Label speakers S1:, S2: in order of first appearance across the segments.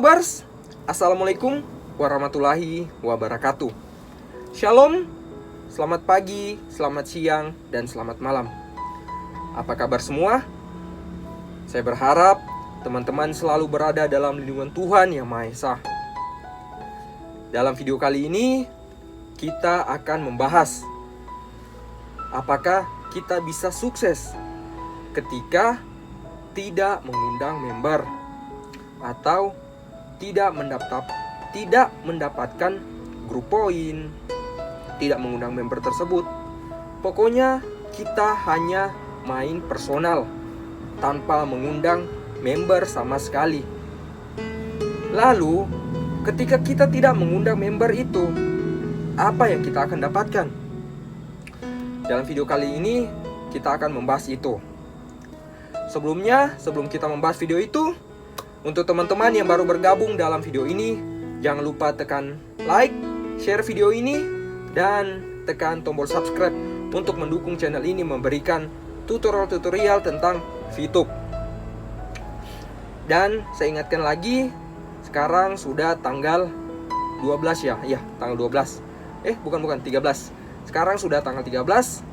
S1: YouTubers, Assalamualaikum warahmatullahi wabarakatuh. Shalom, selamat pagi, selamat siang, dan selamat malam. Apa kabar semua? Saya berharap teman-teman selalu berada dalam lindungan Tuhan Yang Maha Esa. Dalam video kali ini, kita akan membahas apakah kita bisa sukses ketika tidak mengundang member atau tidak mendapatkan grup poin, tidak mengundang member tersebut. Pokoknya kita hanya main personal tanpa mengundang member sama sekali. Lalu ketika kita tidak mengundang member itu, apa yang kita akan dapatkan? Dalam video kali ini kita akan membahas itu. Sebelum kita membahas video itu, untuk teman-teman yang baru bergabung dalam video ini, jangan lupa tekan like, share video ini, dan tekan tombol subscribe untuk mendukung channel ini memberikan tutorial-tutorial tentang VTube. Dan saya ingatkan lagi, sekarang sudah tanggal 12 ya. Iya, tanggal 12. Bukan 13. Sekarang sudah tanggal 13.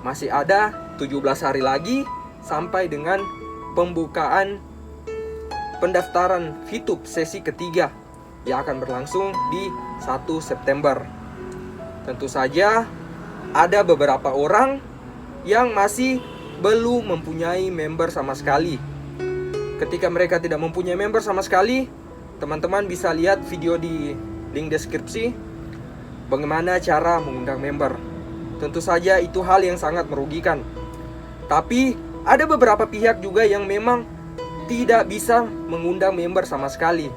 S1: Masih ada 17 hari lagi sampai dengan pembukaan pendaftaran VTube sesi ketiga yang akan berlangsung di 1 September. Tentu saja ada beberapa orang yang masih belum mempunyai member sama sekali. Ketika mereka tidak mempunyai member sama sekali, teman-teman bisa lihat video di link deskripsi bagaimana cara mengundang member. Tentu saja itu hal yang sangat merugikan. Tapi ada beberapa pihak juga yang memang tidak bisa mengundang member sama sekali.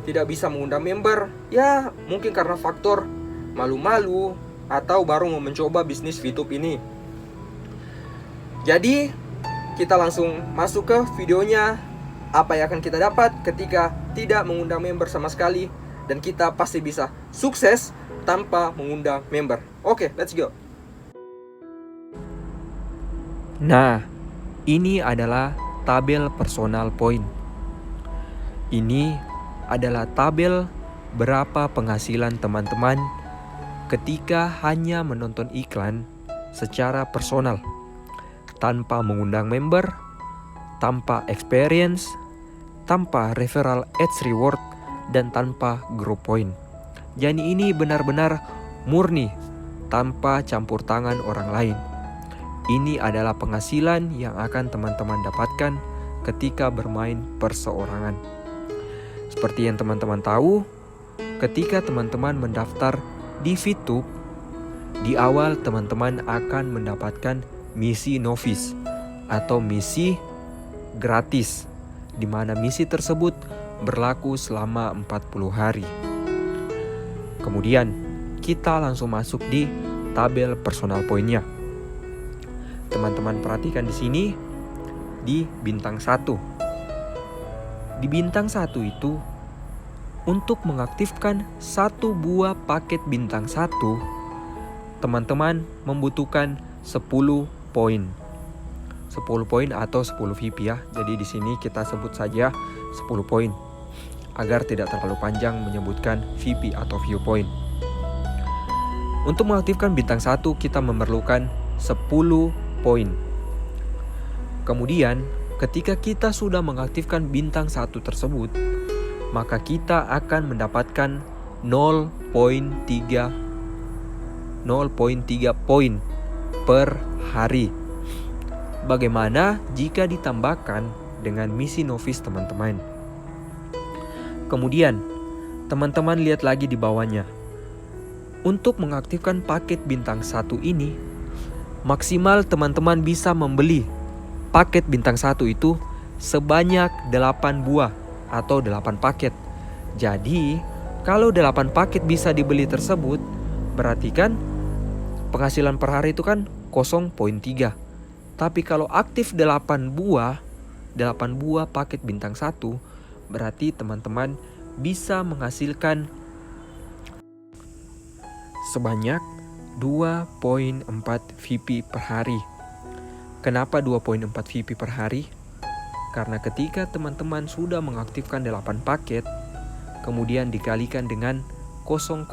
S1: Tidak bisa mengundang member, ya mungkin karena faktor malu-malu atau baru mau mencoba bisnis VTube ini. Jadi kita langsung masuk ke videonya. Apa yang akan kita dapat ketika tidak mengundang member sama sekali, dan kita pasti bisa sukses tanpa mengundang member. Oke, let's go.
S2: Nah, ini adalah tabel personal point. Ini adalah tabel berapa penghasilan teman-teman ketika hanya menonton iklan secara personal, tanpa mengundang member, tanpa experience, tanpa referral ads reward, dan tanpa group point. Jadi ini benar-benar murni, tanpa campur tangan orang lain. Ini adalah penghasilan yang akan teman-teman dapatkan ketika bermain perseorangan. Seperti yang teman-teman tahu, ketika teman-teman mendaftar di VTube, di awal teman-teman akan mendapatkan misi novice atau misi gratis, di mana misi tersebut berlaku selama 40 hari. Kemudian kita langsung masuk di tabel personal point-nya. Teman-teman perhatikan di sini di bintang 1. Di bintang 1 itu, untuk mengaktifkan satu buah paket bintang 1, teman-teman membutuhkan 10 poin. 10 poin atau 10 VIP ya. Jadi di sini kita sebut saja 10 poin agar tidak terlalu panjang menyebutkan VIP atau view point. Untuk mengaktifkan bintang 1 kita memerlukan 10 poin. Kemudian ketika kita sudah mengaktifkan bintang 1 tersebut, maka kita akan mendapatkan 0.3 poin per hari. Bagaimana jika ditambahkan dengan misi novice teman-teman? Kemudian teman-teman lihat lagi di bawahnya. Untuk mengaktifkan paket bintang 1 ini, maksimal teman-teman bisa membeli paket bintang 1 itu sebanyak 8 buah atau 8 paket. Jadi kalau 8 paket bisa dibeli tersebut, berarti kan penghasilan per hari itu kan 0.3. Tapi kalau aktif 8 buah paket bintang 1, berarti teman-teman bisa menghasilkan sebanyak 2.4 VIP per hari. Kenapa 2.4 VIP per hari? Karena ketika teman-teman sudah mengaktifkan 8 paket, kemudian dikalikan dengan 0,3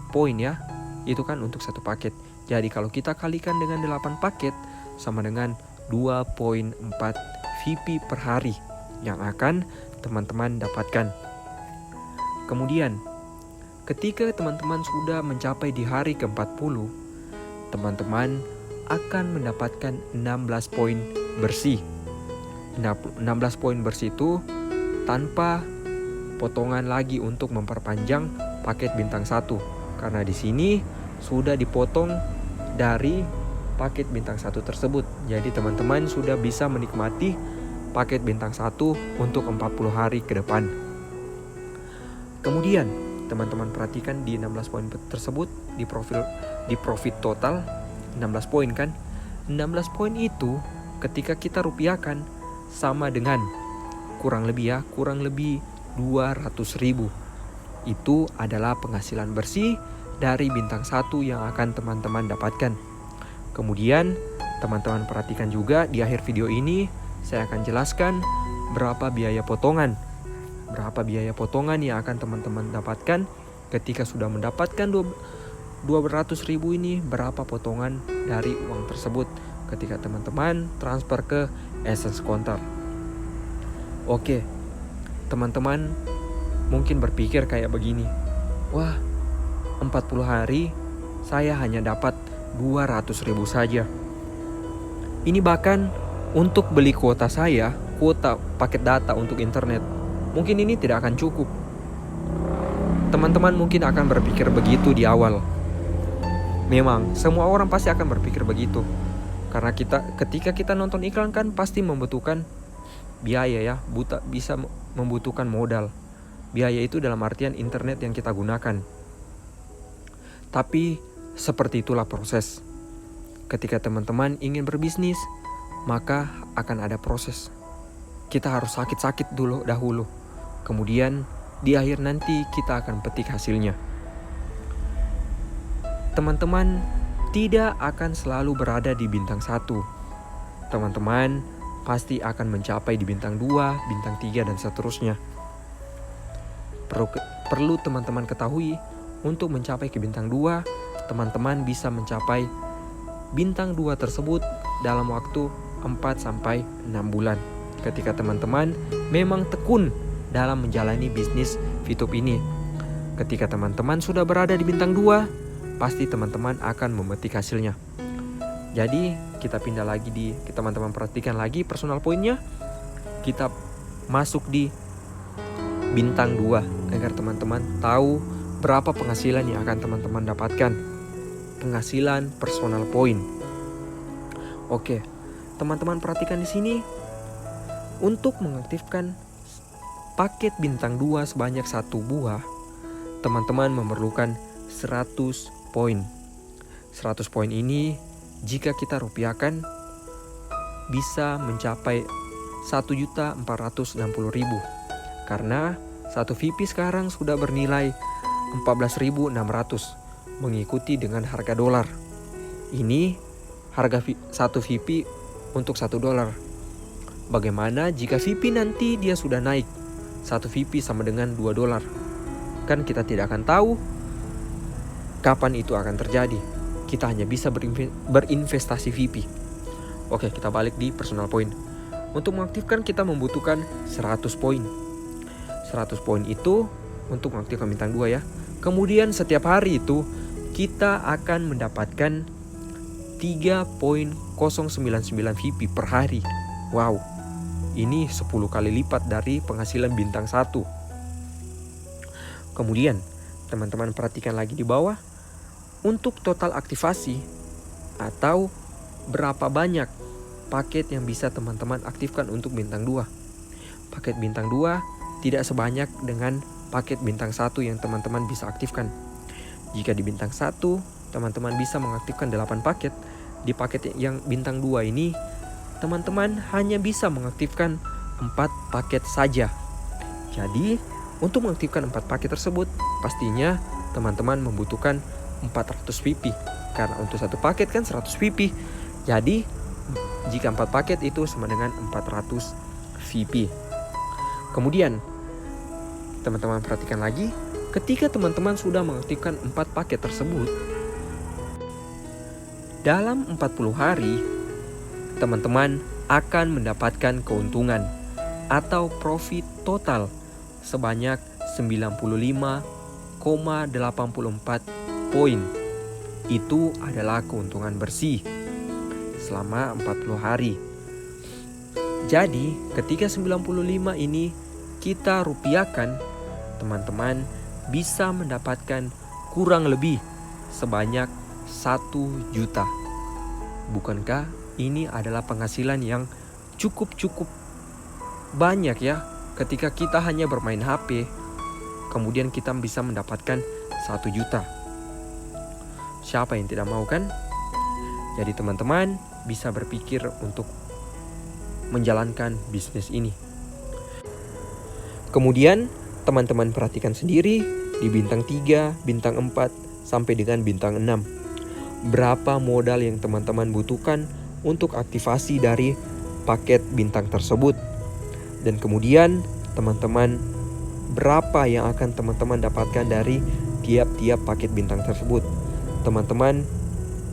S2: poin ya. Itu kan untuk satu paket. Jadi kalau kita kalikan dengan 8 paket sama dengan 2,4 VP per hari yang akan teman-teman dapatkan. Kemudian ketika teman-teman sudah mencapai di hari ke-40, teman-teman akan mendapatkan 16 poin bersih. 16 poin bersih itu tanpa potongan lagi untuk memperpanjang paket bintang 1. Karena di sini sudah dipotong dari paket bintang 1 tersebut. Jadi teman-teman sudah bisa menikmati paket bintang 1 untuk 40 hari ke depan. Kemudian teman-teman perhatikan di 16 poin tersebut di profit total 16 poin kan. 16 poin itu ketika kita rupiahkan sama dengan kurang lebih 200.000. Itu adalah penghasilan bersih dari bintang 1 yang akan teman-teman dapatkan. Kemudian teman-teman perhatikan juga di akhir video ini saya akan jelaskan berapa biaya potongan. Berapa biaya potongan yang akan teman-teman dapatkan ketika sudah mendapatkan 200.000 ini, berapa potongan dari uang tersebut ketika teman-teman transfer ke Essence Counter. Oke, teman-teman mungkin berpikir kayak begini, wah 40 hari saya hanya dapat 200.000 saja. Ini bahkan untuk beli kuota saya, kuota paket data untuk internet, mungkin ini tidak akan cukup. Teman-teman mungkin akan berpikir begitu di awal. Memang semua orang pasti akan berpikir begitu. Karena ketika kita nonton iklan kan pasti membutuhkan biaya ya, bisa membutuhkan modal. Biaya itu dalam artian internet yang kita gunakan. Tapi seperti itulah proses. Ketika teman-teman ingin berbisnis, maka akan ada proses. Kita harus sakit-sakit dahulu. Kemudian di akhir nanti kita akan petik hasilnya. Teman-teman tidak akan selalu berada di bintang 1. Teman-teman pasti akan mencapai di bintang 2, bintang 3 dan seterusnya. Perlu teman-teman ketahui, untuk mencapai ke bintang 2, teman-teman bisa mencapai bintang 2 tersebut dalam waktu 4-6 bulan. Ketika teman-teman memang tekun dalam menjalani bisnis VTube ini. Ketika teman-teman sudah berada di bintang 2, pasti teman-teman akan memetik hasilnya. Jadi kita pindah lagi teman-teman perhatikan lagi personal poinnya. Kita masuk di bintang 2 agar teman-teman tahu berapa penghasilan yang akan teman-teman dapatkan. Penghasilan personal point. Oke, teman-teman perhatikan di sini. Untuk mengaktifkan paket bintang 2 sebanyak 1 buah, teman-teman memerlukan 100 poin. 100 poin ini jika kita rupiahkan bisa mencapai 1.460.000. Karena 1 VP sekarang sudah bernilai 14.600 mengikuti dengan harga dolar. Ini harga 1 VP untuk 1 dolar. Bagaimana jika VP nanti dia sudah naik 1 VP sama dengan 2 dolar? Kan kita tidak akan tahu kapan itu akan terjadi. Kita hanya bisa berinvestasi VP. Oke, kita balik di personal point. Untuk mengaktifkan kita membutuhkan 100 poin. 100 poin itu untuk mengaktifkan bintang 2 ya. Kemudian setiap hari itu kita akan mendapatkan 3.099 VP per hari. Wow, ini 10 kali lipat dari penghasilan bintang 1. Kemudian teman-teman perhatikan lagi di bawah. Untuk total aktivasi atau berapa banyak paket yang bisa teman-teman aktifkan untuk bintang 2. Paket bintang 2 tidak sebanyak dengan paket bintang 1 yang teman-teman bisa aktifkan. Jika di bintang 1 teman-teman bisa mengaktifkan 8 paket, di paket yang bintang 2 ini teman-teman hanya bisa mengaktifkan 4 paket saja. Jadi untuk mengaktifkan 4 paket tersebut pastinya teman-teman membutuhkan 400 VP. Karena untuk satu paket kan 100 VP. Jadi jika 4 paket itu sama dengan 400 VP. Kemudian Teman-teman perhatikan lagi, ketika teman-teman sudah mengaktifkan 4 paket tersebut, dalam 40 hari, teman-teman akan mendapatkan keuntungan atau profit total sebanyak 95,84 poin. Itu adalah keuntungan bersih selama 40 hari. Jadi, ketika 95 ini kita rupiahkan, teman-teman bisa mendapatkan kurang lebih sebanyak 1 juta. Bukankah ini adalah penghasilan yang cukup banyak ya? Ketika kita hanya bermain HP, kemudian kita bisa mendapatkan 1 juta. Siapa yang tidak mau kan? Jadi teman-teman bisa berpikir untuk menjalankan bisnis ini. Kemudian teman-teman perhatikan sendiri di bintang 3, bintang 4, sampai dengan bintang 6. Berapa modal yang teman-teman butuhkan untuk aktivasi dari paket bintang tersebut. Dan kemudian teman-teman berapa yang akan teman-teman dapatkan dari tiap-tiap paket bintang tersebut. Teman-teman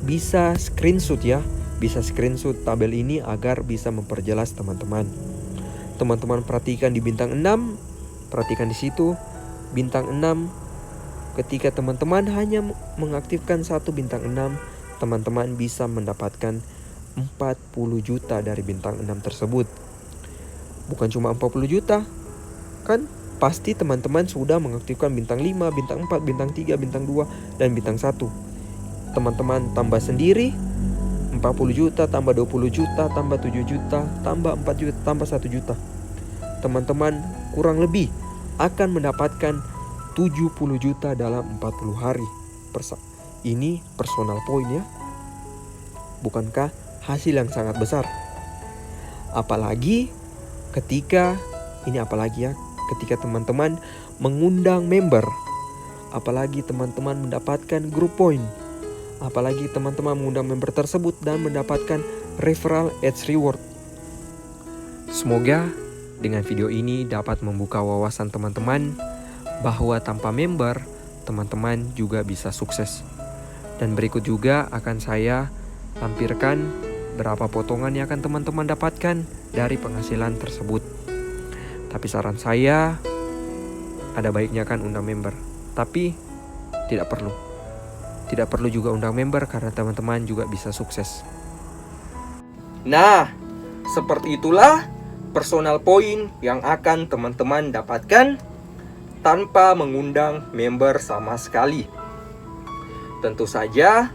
S2: bisa screenshot ya, bisa screenshot tabel ini agar bisa memperjelas teman-teman. Teman-teman perhatikan di bintang 6, perhatikan di situ bintang 6. Ketika teman-teman hanya mengaktifkan 1 bintang 6, teman-teman bisa mendapatkan 40 juta dari bintang 6 tersebut. Bukan cuma 40 juta, kan pasti teman-teman sudah mengaktifkan bintang 5, bintang 4, bintang 3, bintang 2, dan bintang 1. Teman-teman tambah sendiri, 40 juta tambah 20 juta tambah 7 juta tambah 4 juta tambah 1 juta. Teman-teman kurang lebih akan mendapatkan 70 juta dalam 40 hari. Ini personal point ya. Bukankah hasil yang sangat besar? Apalagi ketika ketika teman-teman mengundang member, apalagi teman-teman mendapatkan group point, apalagi teman-teman mengundang member tersebut dan mendapatkan referral ads reward. Semoga dengan video ini dapat membuka wawasan teman-teman bahwa tanpa member, teman-teman juga bisa sukses. Dan berikut juga akan saya lampirkan berapa potongan yang akan teman-teman dapatkan dari penghasilan tersebut. Tapi saran saya, ada baiknya kan undang member. Tapi tidak perlu juga undang member karena teman-teman juga bisa sukses.
S1: Nah, seperti itulah personal point yang akan teman-teman dapatkan tanpa mengundang member sama sekali. Tentu saja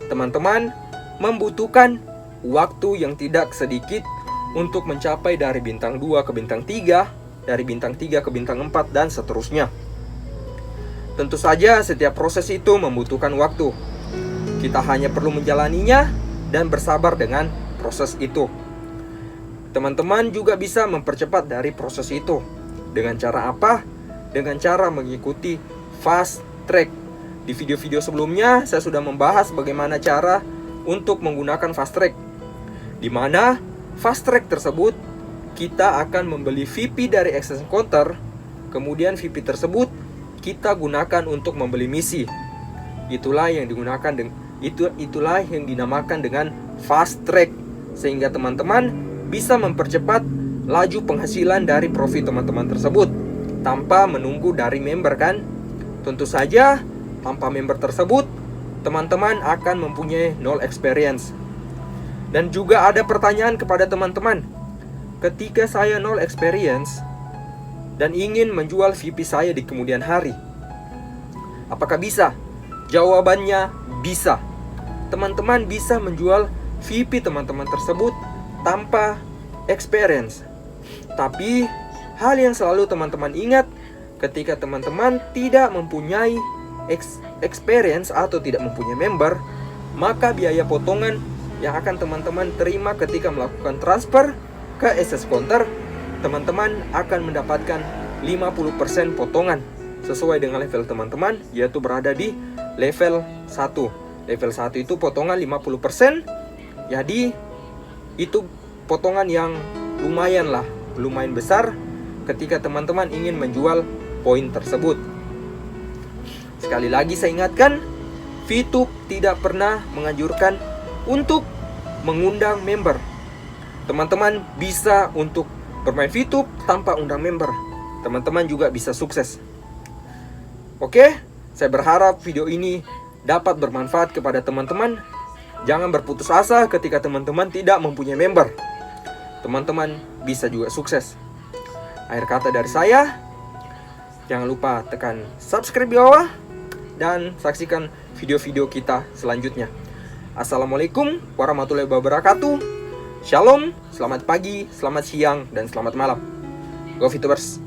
S1: teman-teman membutuhkan waktu yang tidak sedikit untuk mencapai dari bintang 2 ke bintang 3, dari bintang 3 ke bintang 4, dan seterusnya. Tentu saja setiap proses itu membutuhkan waktu. Kita hanya perlu menjalaninya dan bersabar dengan proses itu. Teman-teman juga bisa mempercepat dari proses itu. Dengan cara apa? Dengan cara mengikuti fast track. Di video-video sebelumnya saya sudah membahas bagaimana cara untuk menggunakan fast track, di mana fast track tersebut kita akan membeli VP dari Access Counter. Kemudian VP tersebut kita gunakan untuk membeli misi. Itulah yang dinamakan dengan fast track, sehingga teman-teman bisa mempercepat laju penghasilan dari profit teman-teman tersebut tanpa menunggu dari member kan. Tentu saja tanpa member tersebut teman-teman akan mempunyai nol experience. Dan juga ada pertanyaan kepada teman-teman, ketika saya nol experience dan ingin menjual VP saya di kemudian hari, apakah bisa? Jawabannya bisa. Teman-teman bisa menjual VP teman-teman tersebut tanpa experience. Tapi hal yang selalu teman-teman ingat, ketika teman-teman tidak mempunyai experience atau tidak mempunyai member, maka biaya potongan yang akan teman-teman terima ketika melakukan transfer ke Access Counter, teman-teman akan mendapatkan 50% potongan sesuai dengan level teman-teman, yaitu berada di level 1. Level 1 itu potongan 50%. Jadi itu potongan yang lumayan besar ketika teman-teman ingin menjual poin tersebut. Sekali lagi saya ingatkan, VTube tidak pernah menganjurkan untuk mengundang member. Teman-teman bisa untuk bermain VTube tanpa undang member. Teman-teman juga bisa sukses. Oke, saya berharap video ini dapat bermanfaat kepada teman-teman. Jangan berputus asa ketika teman-teman tidak mempunyai member. Teman-teman bisa juga sukses. Akhir kata dari saya, jangan lupa tekan subscribe di bawah dan saksikan video-video kita selanjutnya. Assalamualaikum warahmatullahi wabarakatuh. Shalom, selamat pagi, selamat siang, dan selamat malam. Go VTubers!